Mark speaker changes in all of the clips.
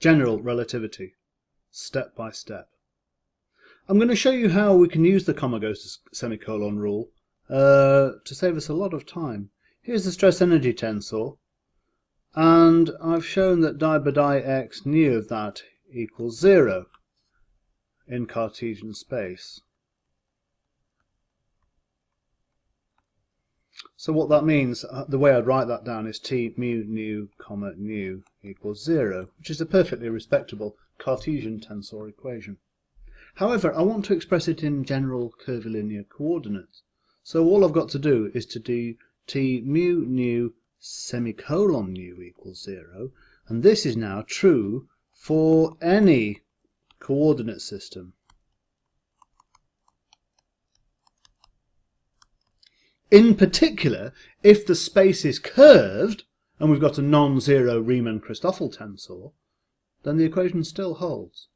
Speaker 1: General relativity, step by step. I'm going to show you how we can use the comma goes to semicolon rule to save us a lot of time. Here's the stress energy tensor, and I've shown that di by di x nu of that equals 0 in Cartesian space. So what that means, the way I'd write that down is T mu nu comma nu equals 0, which is a perfectly respectable Cartesian tensor equation. However, I want to express it in general curvilinear coordinates. So all I've got to do is to do T mu nu semicolon nu equals 0, and this is now true for any coordinate system. In particular, if the space is curved and we've got a non-zero Riemann-Christoffel tensor, then the equation still holds.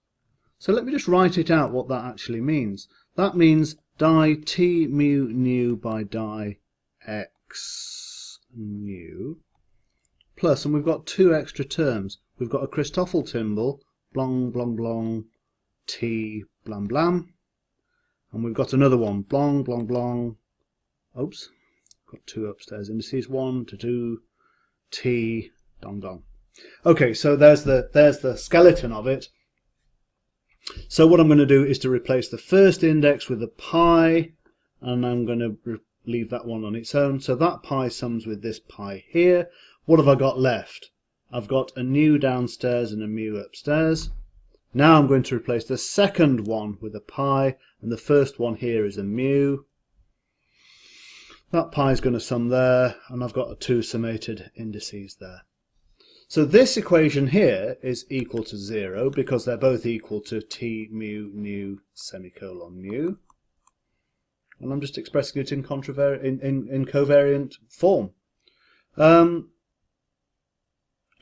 Speaker 1: So let me just write it out what that actually means. That means di T mu nu by di x nu plus, and we've got two extra terms. We've got a Christoffel symbol, blong blong blong T blam blam, and we've got another one, blong blong blong. Oops, got two upstairs indices, 1 to 2 T dong dong. Okay, so there's the skeleton of it. So what I'm going to do is to replace the first index with a pi, and I'm going to leave that one on its own. So that pi sums with this pi here. What have I got left? I've got a nu downstairs and a mu upstairs. Now I'm going to replace the second one with a pi, and the first one here is a mu. That pi is going to sum there, and I've got two summated indices there. So this equation here is equal to 0 because they're both equal to T mu nu semicolon nu. And I'm just expressing it in covariant form.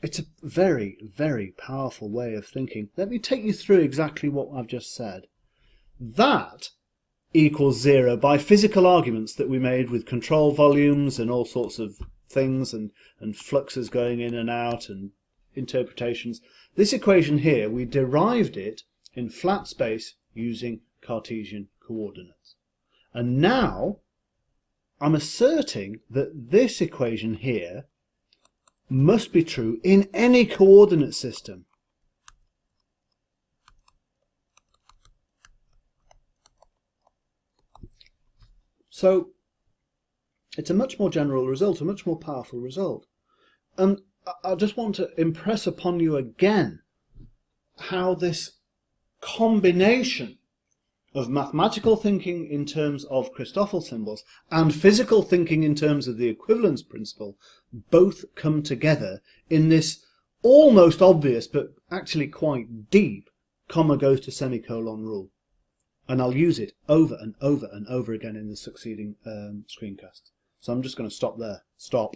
Speaker 1: It's a very, very powerful way of thinking. Let me take you through exactly what I've just said. That equals 0 by physical arguments that we made with control volumes and all sorts of things and fluxes going in and out and interpretations. This equation here, we derived it in flat space using Cartesian coordinates. And now I'm asserting that this equation here must be true in any coordinate system. So it's a much more general result, a much more powerful result. And I just want to impress upon you again how this combination of mathematical thinking in terms of Christoffel symbols and physical thinking in terms of the equivalence principle both come together in this almost obvious but actually quite deep comma goes to semicolon rule. And I'll use it over and over and over again in the succeeding screencasts. So I'm just going to stop there. Stop.